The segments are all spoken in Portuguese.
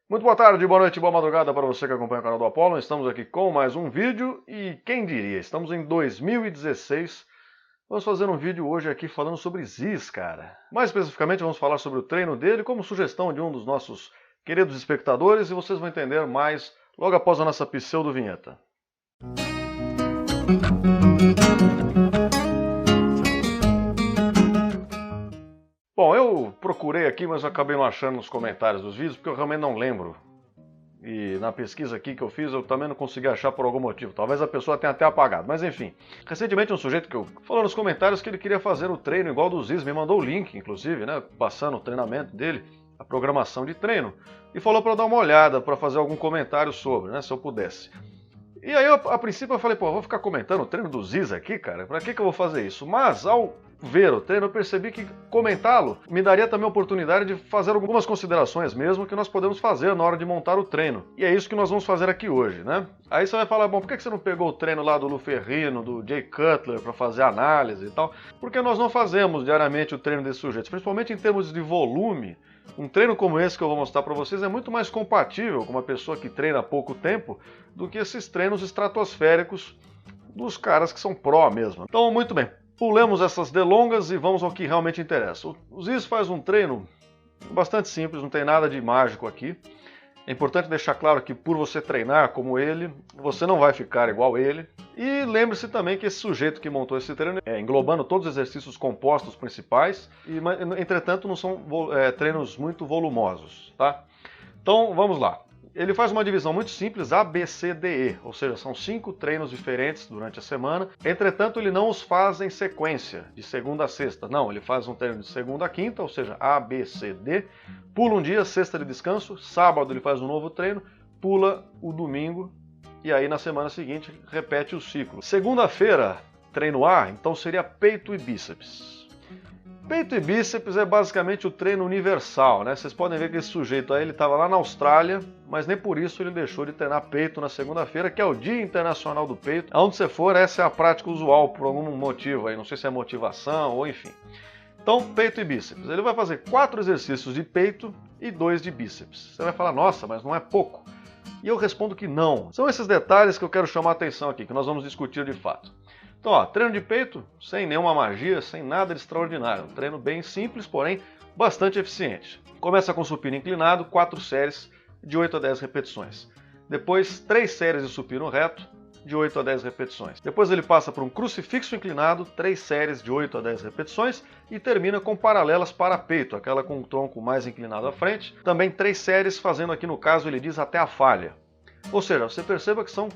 Muito boa tarde, boa noite, boa madrugada para você que acompanha o canal do Apollo. Estamos aqui com mais um vídeo e quem diria, estamos em 2016. Vamos fazer um vídeo hoje aqui falando sobre Ziz, cara. Mais especificamente vamos falar sobre o treino dele como sugestão de um dos nossos queridos espectadores e vocês vão entender mais logo após a nossa pseudo-vinheta. Bom, eu procurei aqui, mas eu acabei não achando nos comentários dos vídeos, porque eu realmente não lembro. E na pesquisa aqui que eu fiz, eu também não consegui achar por algum motivo. Talvez a pessoa tenha até apagado, mas enfim. Recentemente um sujeito que eu falou nos comentários que ele queria fazer o treino igual do Ziz, me mandou o link, inclusive, né, passando o treinamento dele, a programação de treino, e falou para eu dar uma olhada, para fazer algum comentário sobre, né, se eu pudesse. E aí, a princípio, eu falei, pô, eu vou ficar comentando o treino do Ziz aqui, cara, pra que eu vou fazer isso? Mas, ao ver o treino, eu percebi que comentá-lo me daria também a oportunidade de fazer algumas considerações mesmo que nós podemos fazer na hora de montar o treino. E é isso que nós vamos fazer aqui hoje, né? Aí você vai falar, bom, por que você não pegou o treino lá do Lu Ferrino, do Jay Cutler, para fazer análise e tal? Porque nós não fazemos diariamente o treino desses sujeitos, principalmente em termos de volume. Um treino como esse que eu vou mostrar para vocês é muito mais compatível com uma pessoa que treina há pouco tempo do que esses treinos estratosféricos dos caras que são pró mesmo. Então, muito bem, pulemos essas delongas e vamos ao que realmente interessa. O Ziz faz um treino bastante simples, não tem nada de mágico aqui. É importante deixar claro que por você treinar como ele, você não vai ficar igual ele. E lembre-se também que esse sujeito que montou esse treino englobando todos os exercícios compostos principais, entretanto não são treinos muito volumosos, tá? Então vamos lá. Ele faz uma divisão muito simples, A, B, C, D, E, ou seja, são 5 treinos diferentes durante a semana. Entretanto, ele não os faz em sequência, de segunda a sexta. Não, ele faz um treino de segunda a quinta, ou seja, A, B, C, D. Pula um dia, sexta de descanso. Sábado ele faz um novo treino. Pula o domingo e aí na semana seguinte repete o ciclo. Segunda-feira, treino A, então seria peito e bíceps. Peito e bíceps é basicamente o treino universal, né? Vocês podem ver que esse sujeito aí, ele estava lá na Austrália, mas nem por isso ele deixou de treinar peito na segunda-feira, que é o Dia Internacional do Peito. Aonde você for, essa é a prática usual por algum motivo aí, não sei se é motivação ou enfim. Então, peito e bíceps. Ele vai fazer 4 exercícios de peito e 2 de bíceps. Você vai falar, nossa, mas não é pouco. E eu respondo que não. São esses detalhes que eu quero chamar a atenção aqui, que nós vamos discutir de fato. Então, ó, treino de peito, sem nenhuma magia, sem nada de extraordinário. Um treino bem simples, porém bastante eficiente. Começa com supino inclinado, 4 séries de 8 a 10 repetições. Depois, 3 séries de supino reto, de 8 a 10 repetições. Depois ele passa por um crucifixo inclinado, 3 séries de 8 a 10 repetições e termina com paralelas para peito, aquela com o tronco mais inclinado à frente. Também 3 séries, fazendo aqui no caso, ele diz até a falha. Ou seja, você perceba que são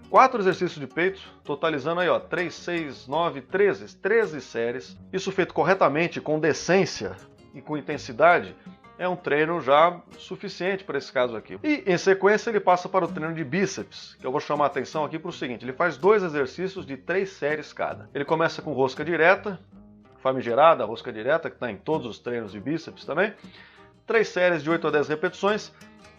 4 exercícios de peito, totalizando aí, ó, 3, 6, 9, 13 séries. Isso feito corretamente, com decência e com intensidade, é um treino já suficiente para esse caso aqui. E, em sequência, ele passa para o treino de bíceps, que eu vou chamar a atenção aqui para o seguinte, ele faz 2 exercícios de 3 séries cada. Ele começa com rosca direta, famigerada, rosca direta, que está em todos os treinos de bíceps também, 3 séries de 8 a 10 repetições,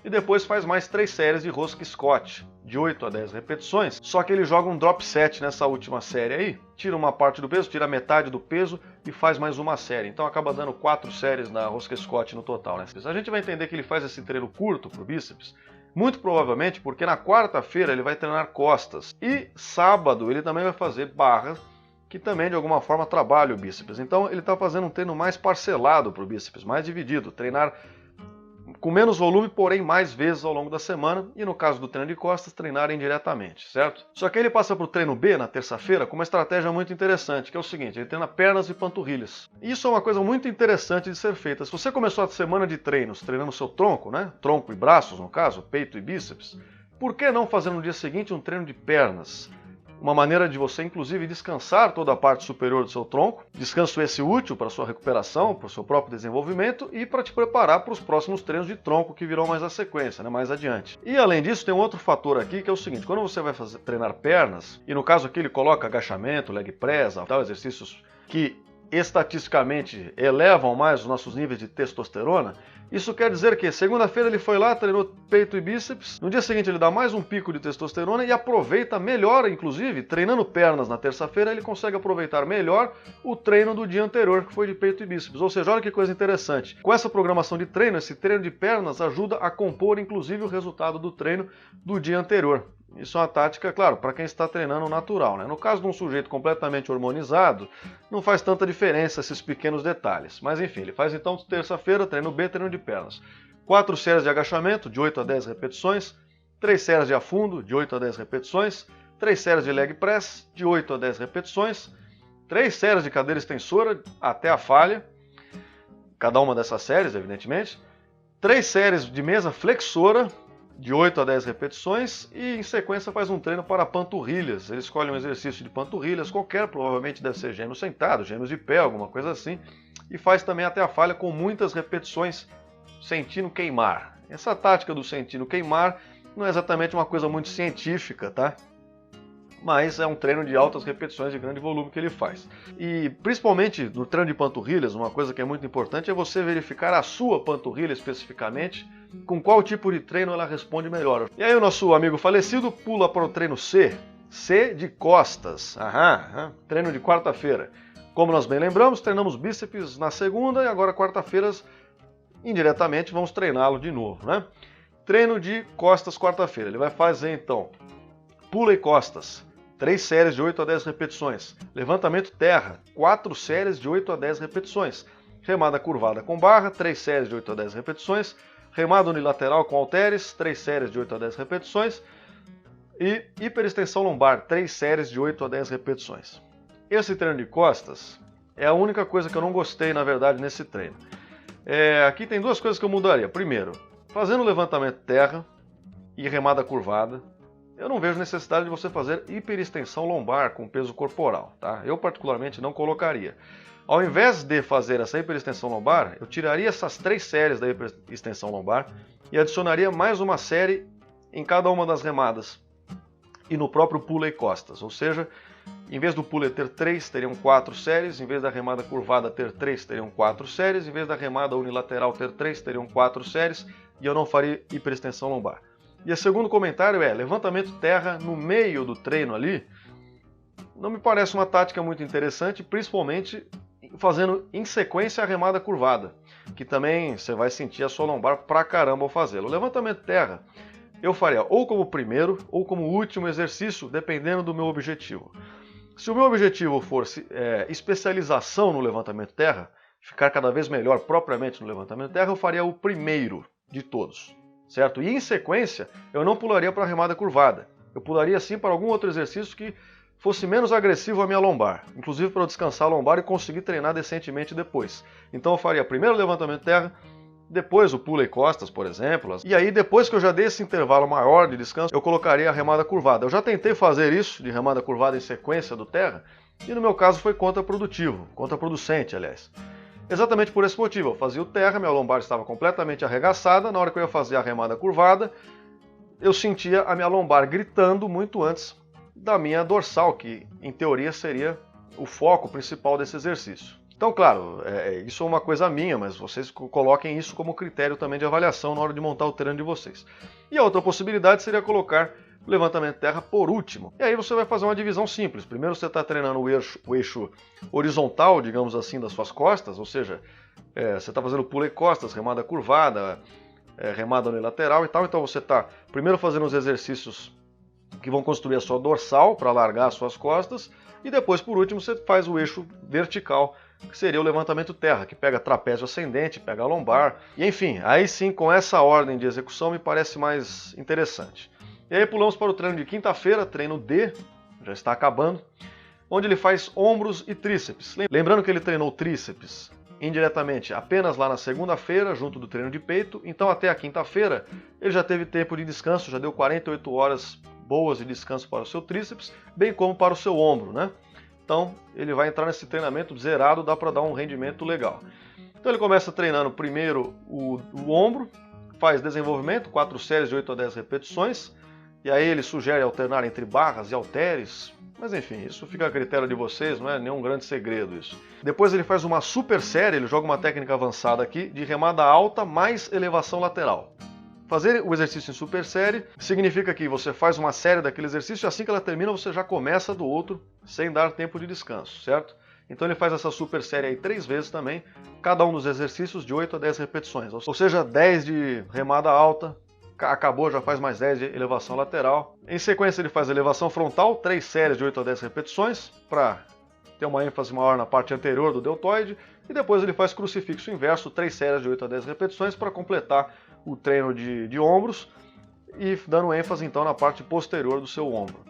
e depois faz mais 3 séries de rosca Scott, de 8 a 10 repetições, só que ele joga um drop set nessa última série aí, tira uma parte do peso, tira metade do peso e faz mais uma série. Então acaba dando 4 séries na rosca Scott no total, né? A gente vai entender que ele faz esse treino curto pro bíceps, muito provavelmente porque na quarta-feira ele vai treinar costas e sábado ele também vai fazer barra, que também de alguma forma trabalha o bíceps. Então ele está fazendo um treino mais parcelado pro bíceps, mais dividido, treinar com menos volume, porém mais vezes ao longo da semana, e no caso do treino de costas, treinar indiretamente, certo? Só que ele passa para o treino B na terça-feira com uma estratégia muito interessante, que é o seguinte, ele treina pernas e panturrilhas. Isso é uma coisa muito interessante de ser feita. Se você começou a semana de treinos treinando seu tronco, né? Tronco e braços, no caso, peito e bíceps, por que não fazer no dia seguinte um treino de pernas? Uma maneira de você, inclusive, descansar toda a parte superior do seu tronco. Descanso esse útil para a sua recuperação, para o seu próprio desenvolvimento e para te preparar para os próximos treinos de tronco que virão mais na sequência, né, mais adiante. E além disso, tem um outro fator aqui que é o seguinte, quando você vai treinar pernas, e no caso aqui ele coloca agachamento, leg press, tal, exercícios que estatisticamente elevam mais os nossos níveis de testosterona, isso quer dizer que segunda-feira ele foi lá, treinou peito e bíceps, no dia seguinte ele dá mais um pico de testosterona e aproveita melhor, inclusive, treinando pernas na terça-feira, ele consegue aproveitar melhor o treino do dia anterior, que foi de peito e bíceps. Ou seja, olha que coisa interessante. Com essa programação de treino, esse treino de pernas ajuda a compor, inclusive, o resultado do treino do dia anterior. Isso é uma tática, claro, para quem está treinando natural, né? No caso de um sujeito completamente hormonizado, não faz tanta diferença esses pequenos detalhes. Mas enfim, ele faz então terça-feira, treino B, treino de pernas. 4 séries de agachamento, de 8 a 10 repetições. 3 séries de afundo, de 8 a 10 repetições. 3 séries de leg press, de 8 a 10 repetições. 3 séries de cadeira extensora, até a falha. Cada uma dessas séries, evidentemente. 3 séries de mesa flexora, de 8 a 10 repetições, e em sequência faz um treino para panturrilhas. Ele escolhe um exercício de panturrilhas qualquer, provavelmente deve ser gêmeos sentados, gêmeos de pé, alguma coisa assim, e faz também até a falha com muitas repetições, sentindo queimar. Essa tática do sentindo queimar não é exatamente uma coisa muito científica, tá? Mas é um treino de altas repetições de grande volume que ele faz. E principalmente no treino de panturrilhas, uma coisa que é muito importante é você verificar a sua panturrilha especificamente, com qual tipo de treino ela responde melhor. E aí o nosso amigo falecido pula para o treino C, C de costas, treino de quarta-feira. Como nós bem lembramos, treinamos bíceps na segunda e agora quarta-feiras, indiretamente, vamos treiná-lo de novo, né? Treino de costas quarta-feira, ele vai fazer então pula e costas, 3 séries de 8 a 10 repetições. Levantamento terra, 4 séries de 8 a 10 repetições. Remada curvada com barra, 3 séries de 8 a 10 repetições. Remada unilateral com halteres, 3 séries de 8 a 10 repetições. E hiperextensão lombar, 3 séries de 8 a 10 repetições. Esse treino de costas é a única coisa que eu não gostei, na verdade, nesse treino. Aqui tem duas coisas que eu mudaria. Primeiro, fazendo levantamento terra e remada curvada, eu não vejo necessidade de você fazer hiperextensão lombar com peso corporal, tá? Eu particularmente não colocaria. Ao invés de fazer essa hiperextensão lombar, eu tiraria essas 3 séries da hiperextensão lombar e adicionaria mais uma série em cada uma das remadas e no próprio pula e costas. Ou seja, em vez do pula ter 3, teriam 4 séries, em vez da remada curvada ter 3, teriam 4 séries, em vez da remada unilateral ter 3, teriam 4 séries e eu não faria hiperextensão lombar. E o segundo comentário é, levantamento terra no meio do treino ali, não me parece uma tática muito interessante, principalmente fazendo em sequência a remada curvada, que também você vai sentir a sua lombar pra caramba ao fazê-lo. O levantamento terra eu faria ou como primeiro ou como último exercício, dependendo do meu objetivo. Se o meu objetivo for especialização no levantamento terra, ficar cada vez melhor propriamente no levantamento terra, eu faria o primeiro de todos. Certo? E em sequência, eu não pularia para a remada curvada. Eu pularia sim para algum outro exercício que fosse menos agressivo à minha lombar, inclusive para eu descansar a lombar e conseguir treinar decentemente depois. Então eu faria primeiro o levantamento terra, depois o pula e costas, por exemplo. E aí depois que eu já dei esse intervalo maior de descanso, eu colocaria a remada curvada. Eu já tentei fazer isso, de remada curvada em sequência do terra, e no meu caso foi contraprodutivo, contraproducente, aliás. Exatamente por esse motivo, eu fazia o terra, minha lombar estava completamente arregaçada, na hora que eu ia fazer a remada curvada, eu sentia a minha lombar gritando muito antes da minha dorsal, que em teoria seria o foco principal desse exercício. Então, claro, isso é uma coisa minha, mas vocês coloquem isso como critério também de avaliação na hora de montar o treino de vocês. E a outra possibilidade seria colocar o levantamento terra por último. E aí você vai fazer uma divisão simples. Primeiro você está treinando o eixo horizontal, digamos assim, das suas costas, ou seja, você está fazendo pula e costas, remada curvada, remada unilateral e tal. Então você está primeiro fazendo os exercícios que vão construir a sua dorsal para alargar as suas costas e depois, por último, você faz o eixo vertical, que seria o levantamento terra, que pega trapézio ascendente, pega a lombar. E enfim, aí sim, com essa ordem de execução me parece mais interessante. E aí pulamos para o treino de quinta-feira, treino D, já está acabando, onde ele faz ombros e tríceps. Lembrando que ele treinou tríceps indiretamente apenas lá na segunda-feira, junto do treino de peito, então até a quinta-feira ele já teve tempo de descanso, já deu 48 horas boas de descanso para o seu tríceps, bem como para o seu ombro, né? Então ele vai entrar nesse treinamento zerado, dá para dar um rendimento legal. Então ele começa treinando primeiro o ombro, faz desenvolvimento, 4 séries de 8 a 10 repetições, e aí ele sugere alternar entre barras e halteres, Mas enfim, isso fica a critério de vocês, não é nenhum grande segredo isso. Depois ele faz uma super série, ele joga uma técnica avançada aqui de remada alta mais elevação lateral. Fazer o exercício em super série significa que você faz uma série daquele exercício e assim que ela termina você já começa do outro sem dar tempo de descanso, certo? Então ele faz essa super série aí 3 vezes também, cada um dos exercícios de 8 a 10 repetições, ou seja, 10 de remada alta, acabou, já faz mais 10 de elevação lateral. Em sequência ele faz elevação frontal, 3 séries de 8 a 10 repetições, para ter uma ênfase maior na parte anterior do deltoide, e depois ele faz crucifixo inverso, 3 séries de 8 a 10 repetições para completar o treino de ombros e dando ênfase então na parte posterior do seu ombro,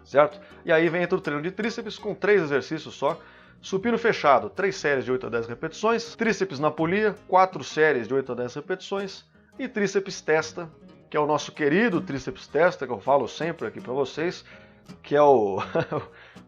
certo? E aí vem o treino de tríceps com 3 exercícios só, supino fechado, 3 séries de 8 a 10 repetições, tríceps na polia, 4 séries de 8 a 10 repetições, e tríceps testa, que é o nosso querido tríceps testa, que eu falo sempre aqui para vocês, que é o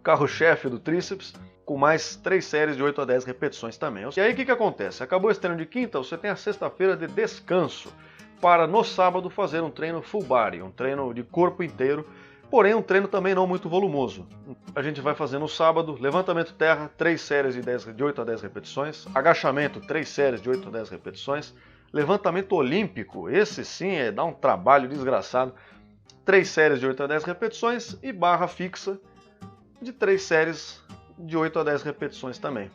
carro-chefe do tríceps, com mais 3 séries de 8 a 10 repetições também. E aí o que acontece? Acabou esse treino de quinta, você tem a sexta-feira de descanso, para no sábado fazer um treino full body, um treino de corpo inteiro, porém um treino também não muito volumoso. A gente vai fazer no sábado, levantamento terra, 3 séries de 8 a 10 repetições, agachamento, 3 séries de 8 a 10 repetições, levantamento olímpico, esse sim dá um trabalho desgraçado, 3 séries de 8 a 10 repetições e barra fixa de 3 séries de 8 a 10 repetições também.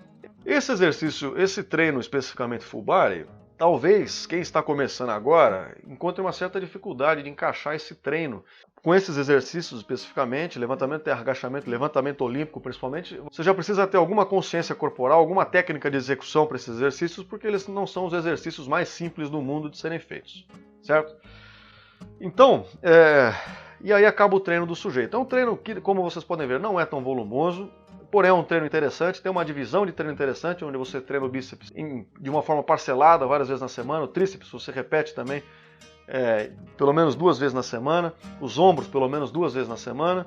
Esse exercício, esse treino especificamente full body, talvez quem está começando agora encontre uma certa dificuldade de encaixar esse treino. Com esses exercícios especificamente, levantamento terra, agachamento, levantamento olímpico principalmente, você já precisa ter alguma consciência corporal, alguma técnica de execução para esses exercícios, porque eles não são os exercícios mais simples do mundo de serem feitos, certo? Então, e aí acaba o treino do sujeito. É um treino que, como vocês podem ver, não é tão volumoso, porém é um treino interessante, tem uma divisão de treino interessante, onde você treina o bíceps de uma forma parcelada, várias vezes na semana, o tríceps você repete também pelo menos 2 vezes na semana, os ombros pelo menos 2 vezes na semana,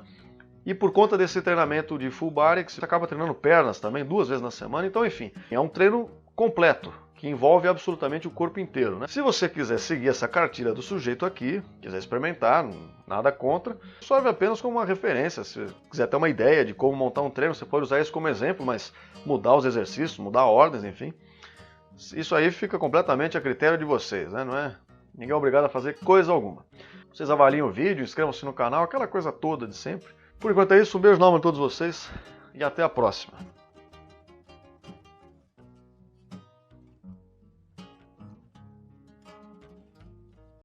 e por conta desse treinamento de full body, que você acaba treinando pernas também 2 vezes na semana, então enfim, é um treino completo, que envolve absolutamente o corpo inteiro, né? Se você quiser seguir essa cartilha do sujeito aqui, quiser experimentar, nada contra, serve apenas como uma referência. Se quiser ter uma ideia de como montar um treino, você pode usar isso como exemplo, mas mudar os exercícios, mudar ordens, enfim. Isso aí fica completamente a critério de vocês, né? Não é ninguém é obrigado a fazer coisa alguma. Vocês avaliem o vídeo, inscrevam-se no canal, aquela coisa toda de sempre. Por enquanto é isso, um beijo enorme a todos vocês e até a próxima.